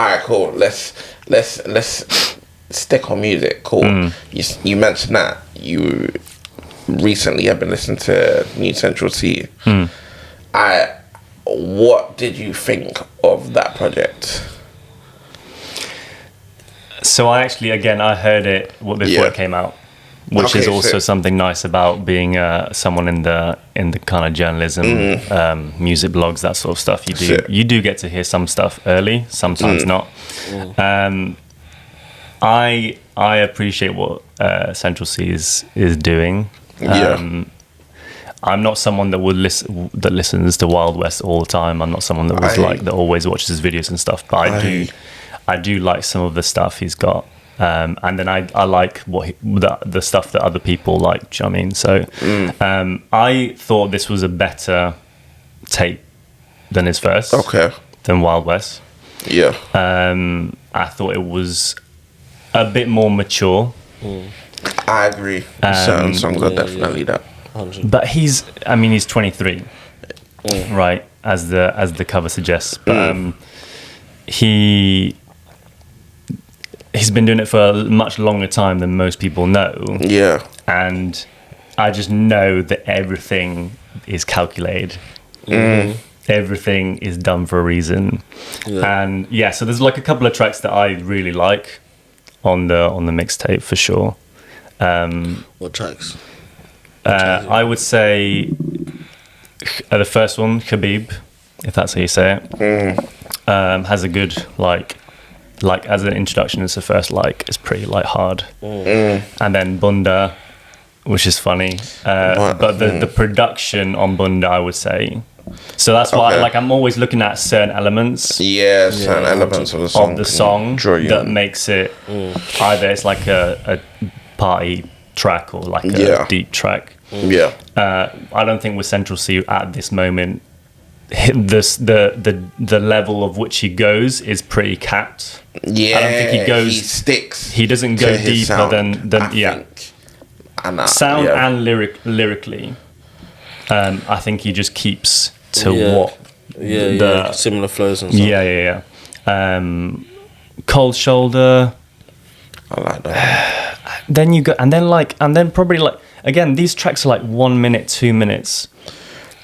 Alright, cool. Let's stick on music. Cool. You mentioned that you recently have been listening to new Central Cee. What did you think of that project? So I heard it before it came out, which is also something nice about being someone in the kind of journalism, music blogs, that sort of stuff. You do get to hear some stuff early, sometimes not. I appreciate what Central Cee is doing. I'm not someone that listens to Wild West all the time. I'm not someone that always watches his videos and stuff. But I do like some of the stuff he's got. And then I like the stuff that other people like. Do you know what I mean? So I thought this was a better tape than his first. Okay. Than Wild West. Yeah. I thought it was a bit more mature. I agree. Certain songs are definitely that. 100. But he's 23, right? As the cover suggests. But he's been doing it for a much longer time than most people know. Yeah. And I just know that everything is calculated. Everything is done for a reason. And so there's like a couple of tracks that I really like on the mixtape for sure. What tracks? I would say the first one, Khabib, if that's how you say it, has a good like as an introduction. It's the first it's pretty hard, and then Bunda, which is funny, but the production on Bunda, I would say. So that's why I'm always looking at certain elements. Certain elements of the song that makes it either it's like a party track or like a deep track. I don't think with Central Cee at this moment the level of which he goes is pretty capped. I don't think he goes. He sticks. He doesn't go deeper than sound and lyrically. I think he just keeps to what similar flows and stuff. Cold Shoulder. I like that. Then you go, and then probably again, these tracks are 1 minute, 2 minutes.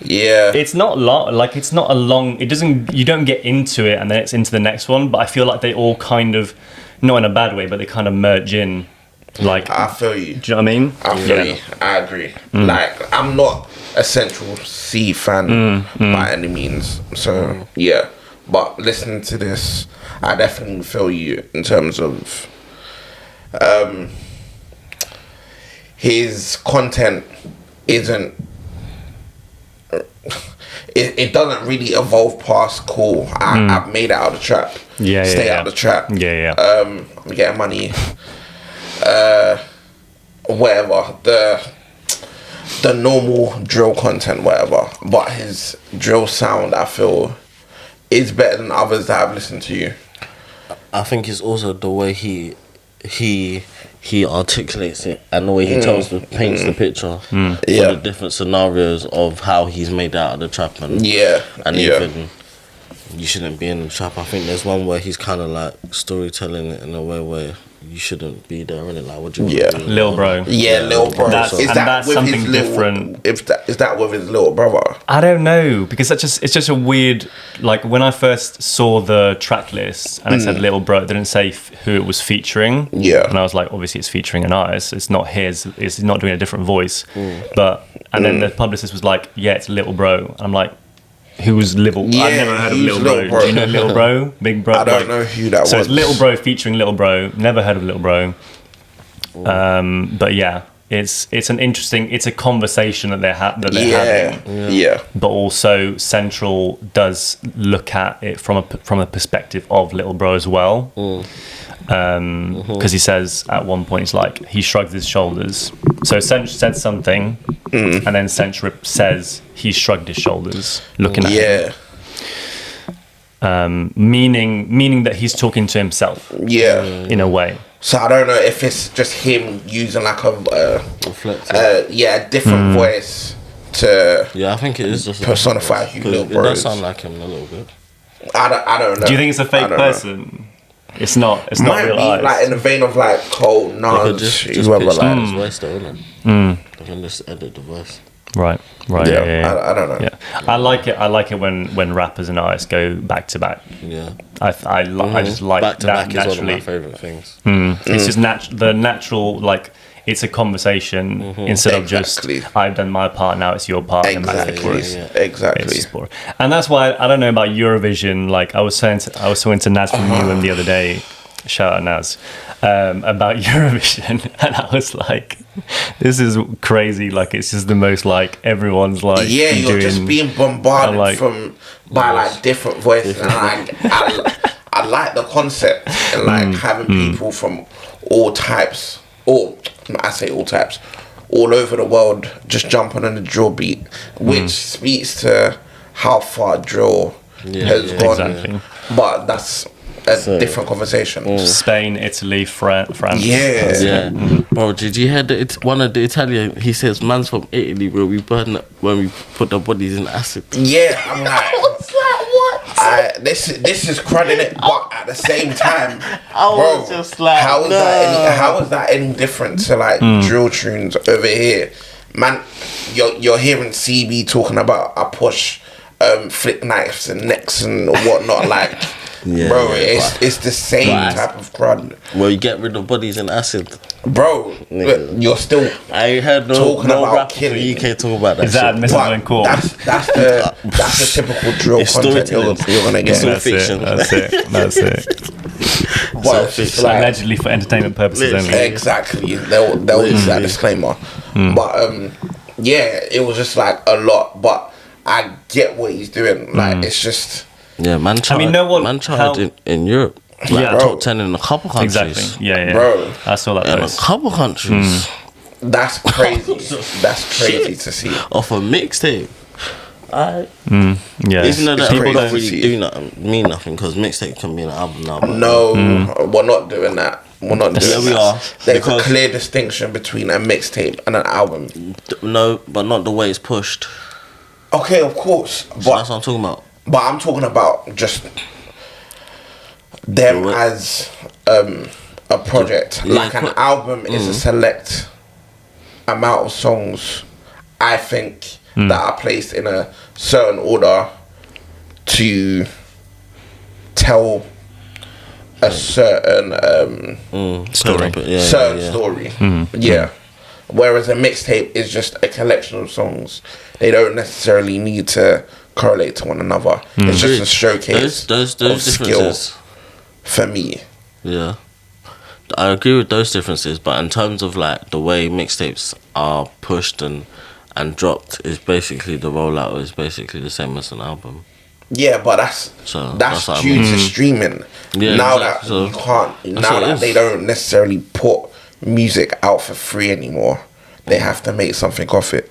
Yeah, it's not long. It's not a long. It doesn't. You don't get into it, and then it's into the next one. But I feel like they all kind of, not in a bad way, but they kind of merge in. I feel you. Do you know what I mean? I feel you. I agree. I'm not a Central Cee fan by any means. So but listening to this, I definitely feel you in terms of his content isn't. It doesn't really evolve past cool. I've made it out of the trap. Stay out of the trap. I'm getting money. Whatever the normal drill content, whatever. But his drill sound, I feel, is better than others that I've listened to. You. I think it's also the way he articulates it and the way he paints the picture for the different scenarios of how he's made out of the trap and even you shouldn't be in the trap. I think there's one where he's kind of storytelling it in a way where you shouldn't be there, innit? What do you want to do? Lil Bro. Lil Bro. That's something different. Is that with his little brother? I don't know, because it's just a weird. When I first saw the track list and it said Lil Bro, it didn't say who it was featuring. And I was like, obviously it's featuring an artist. It's not his. It's not doing a different voice. And then the publicist was like, yeah, it's Lil Bro. And I'm like, who's Lil? I've never heard of Lil Bro. Do you know Lil Bro? Big Bro? I don't know who that was. So it's Lil Bro featuring Lil Bro. Never heard of Lil Bro. But yeah, it's an interesting. It's a conversation that they're having. But also Central does look at it from a perspective of Lil Bro as well. Because he says at one point, it's like he shrugs his shoulders. So Central said something, and then Central says he shrugged his shoulders, looking at him. Meaning that he's talking to himself. In a way. So I don't know if it's just him using a different voice to I think it is just personify who Lil Bro is. It does sound like him a little bit. I don't know. Do you think it's a fake person? It's not real eyes. Like in the vein of like Cole, Nas, just whoever. pitch Like, his voice though, innit? They can just edit the voice. Right. Yeah. I don't know. Yeah, I like it when rappers and artists go back to back. Yeah, I just like back to that back naturally. is one of my favorite things. It's just the natural, like, it's a conversation instead of just I've done my part, now it's your part. Exactly. And chorus. Exactly. It's just boring. And that's why I don't know about Eurovision. Like I was talking to Naz from UM the other day. Shout out Naz, about Eurovision, and I was like, this is crazy. Like it's just the most, like, everyone's like, you're just being bombarded by like different voices, and like I like the concept, and like having people from all types, all over the world just jumping on the drill beat, which speaks to how far drill has gone. Exactly. But that's a different conversation. Spain, Italy, France. Yeah. Bro, did you hear one of the Italian? He says, "Man's from Italy, where we when we put the bodies in acid." Yeah, I'm like, what's that? What? This is cruddy it, but at the same time, I was just like, how is that any different to like drill tunes over here, man? You're hearing CB talking about I push flick knives and necks and whatnot, like. It's the same type of crud. Well, you get rid of bodies in acid, bro. You're still. I ain't heard no rapper from the UK talk about that. Is that admissible in court? That's the typical drill content you're gonna get. It's fiction. That's it. Well, it's like, allegedly for entertainment purposes only. Exactly. They'll use that disclaimer. But it was just like a lot. But I get what he's doing. Like it's just. Yeah, man charted in Europe. Like top 10 in a couple countries. Exactly. Yeah. Bro. I saw that. In a couple countries. That's crazy. That's crazy to see. Off a mixtape. Yeah. Even though that people don't really mean nothing, because mixtape can be an album now. No, we're not doing that. We're not doing that. We are. There's a clear distinction between a mixtape and an album. No, but not the way it's pushed. Okay, of course. So that's what I'm talking about. But I'm talking about just them as a project. Like an album is a select amount of songs, I think, that are placed in a certain order to tell a certain story. Yeah. Whereas a mixtape is just a collection of songs. They don't necessarily need to correlate to one another. It's just a showcase those of skill for me. Yeah, I agree with those differences, but in terms of like the way mixtapes are pushed and dropped, is basically the rollout is basically the same as an album. Yeah, but that's due to streaming. Yeah, now that you can't, now that they don't necessarily put music out for free anymore, they have to make something off it.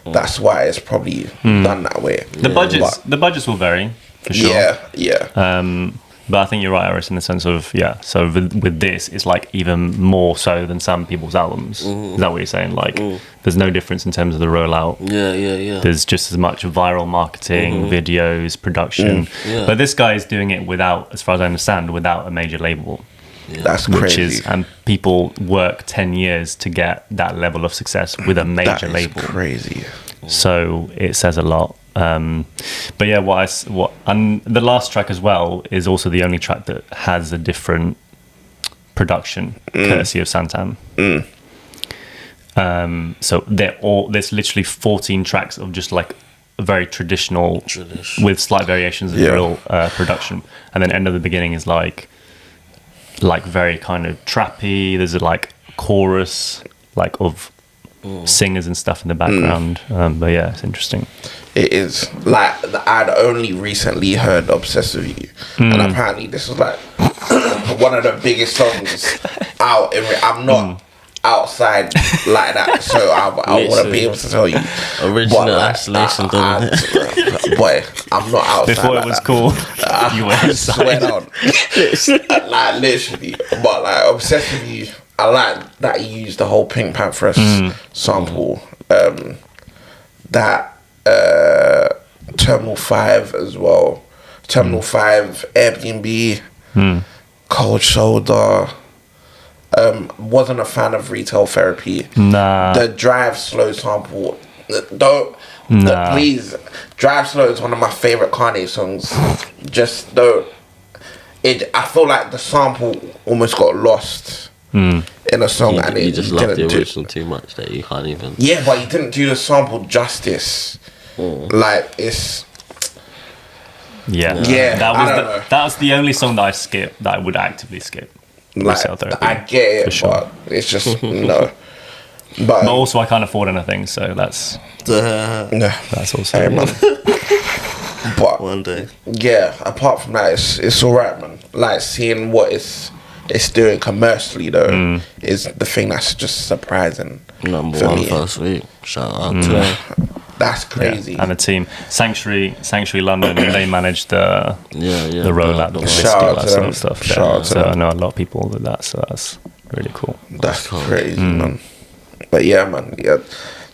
That's why it's probably done that way. The budgets will vary for sure. Yeah. But I think you're right, Iris, in the sense of So with this, it's like even more so than some people's albums. Is that what you're saying? Like, there's no difference in terms of the rollout. Yeah. There's just as much viral marketing, videos, production. But this guy is doing it without, as far as I understand, without a major label. Yeah. That's crazy. And people work 10 years to get that level of success with a major label. Crazy. So it says a lot. But yeah, and the last track as well is also the only track that has a different production, courtesy of Santam. So there's literally 14 tracks of just like a very traditional with slight variations of real production, and then End of the Beginning is like very kind of trappy. There's a like chorus like of singers and stuff in the background. But yeah, it's interesting. It is. Like, I'd only recently heard Obsessed With You, and apparently this was like one of the biggest songs out. I'm not outside like that, so I wouldn't be able to tell you. Original isolation, boy, I'm not outside. Before it was cool, you were inside. Like literally, but like Obsessed With You, I like that you used the whole Pink Panthers sample. That Terminal 5 as well. Terminal 5, Airbnb. Cold Shoulder. Wasn't a fan of Retail Therapy. Nah. The Drive Slow sample. Please. Drive Slow is one of my favorite Kanye songs. Just don't. I feel like the sample almost got lost in a song, and you just love the original too much that you can't even. Yeah, but he didn't do the sample justice. Like it's. Yeah. That was the only song that I skipped. That I would actively skip. Like, I get it, sure. But it's just no. But also, I can't afford anything, so that's also. Hey, man. But one day, yeah. Apart from that, it's alright, man. Like seeing what it's doing commercially though is the thing that's just surprising. Number for one me. first week. Shout out to them. That's crazy. Yeah. And the team, Sanctuary London, they managed the rollout, the whiskey, that sort of stuff. So I know a lot of people with that, so that's really cool. That's crazy, man. But yeah, man,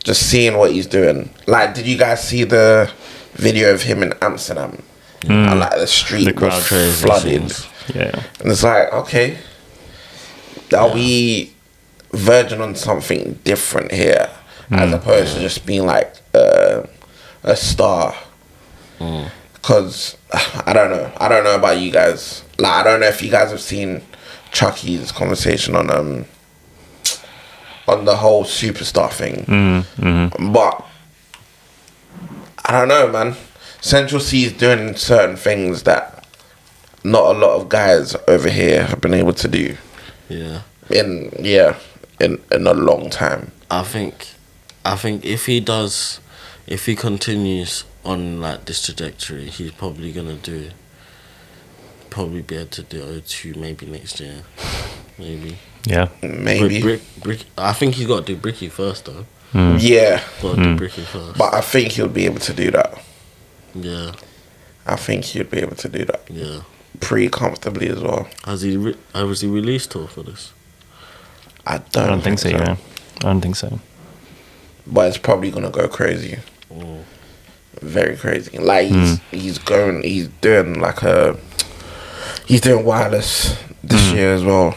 just seeing what he's doing. Like, did you guys see the video of him in Amsterdam? And like the street was flooded. Yeah, and it's like, okay, are we verging on something different here, as opposed to just being like a star? Because I don't know about you guys. Like, I don't know if you guys have seen Chucky's conversation on the whole superstar thing. But I don't know, man. Central Cee is doing certain things that not a lot of guys over here have been able to do. Yeah. In a long time. I think if he continues on like this trajectory, he's probably gonna be able to do O2 maybe next year. Maybe. Yeah. Maybe. Brick, I think he's got to do Bricky first though. Yeah. Got to do Bricky first. But I think he'll be able to do that. Yeah. I think he'll be able to do that. Yeah. Pretty comfortably as well. Was he released tour for this? I don't think so. Yeah. I don't think so. But it's probably gonna go crazy. Very crazy. Like he's doing wireless this year as well.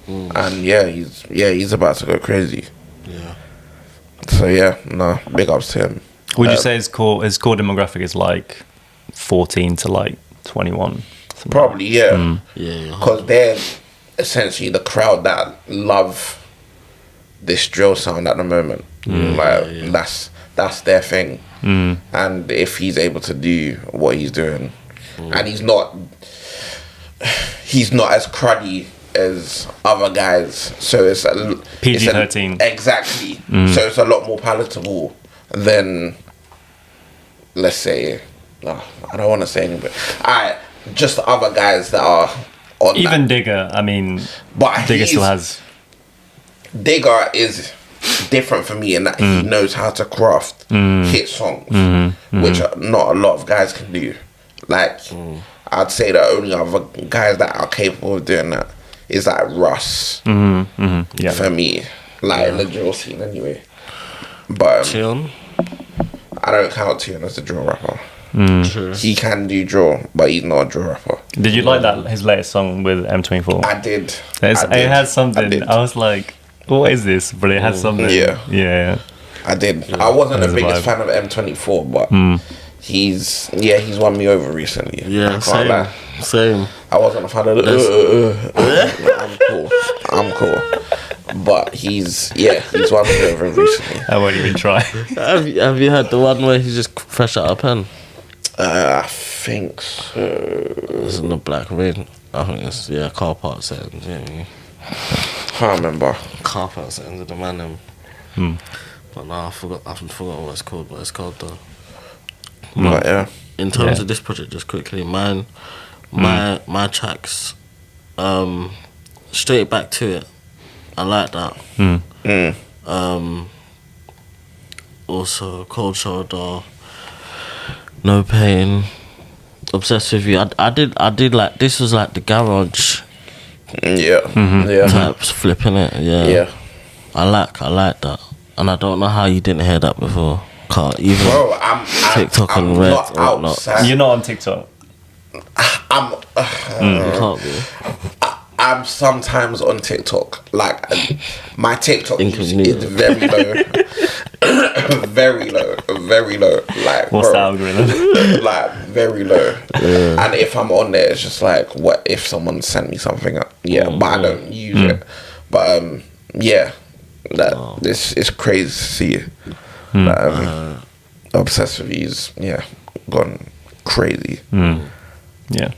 And he's about to go crazy. Yeah. So yeah, no, big ups to him. Would you say his core demographic is like 14 to like 21? Probably, yeah. Yeah. Because they're essentially the crowd that love this drill sound at the moment. That's their thing. And if he's able to do what he's doing, and he's not as cruddy as other guys, so it's PG-13. Exactly. So it's a lot more palatable than, let's say, I don't want to say anything, but just the other guys that are on even that. Digger. I mean, but Digger still has. Digger is different for me in that he knows how to craft hit songs, which not a lot of guys can do. Like, I'd say the only other guys that are capable of doing that is like Russ. Yeah. For me, like in the drill scene anyway. But Tion? I don't count Tion as a drill rapper. True. He can do drill, but he's not a drill rapper. Did you like that his latest song with M24? I did. It had something. I was like, what is this? But it had something. Yeah. I did. I wasn't the biggest fan of M24, but he's won me over recently. Yeah, same. I wasn't a fan of I'm cool. But he's won me over recently. I won't even try. Have you heard the one where he's just fresh out of pen? I think so. It's in the Black Ring. I think it's car park settings. Yeah. Can't remember. Car park settings of the mandem. But no, I forgot what it's called. What it's called though. But yeah. In terms of this project, just quickly, my tracks, straight back to it. I like that. Also, Cold Shoulder, No Pain, Obsessed With You. I did like, this was like the garage. Types flipping it. Yeah. I like that, and I don't know how you didn't hear that before. Can't even. Bro, TikTok I'm and Red not outside. You're not on TikTok. I'm. You can't be. I'm sometimes on TikTok. Like, my TikTok use is very low. Very low. Very low. Like, what's the algorithm? Like, very low. And if I'm on there, it's just like, what if someone sent me something? Yeah, but I don't use it. But, yeah. This is crazy to see. Obsessed with these, gone crazy. Yeah.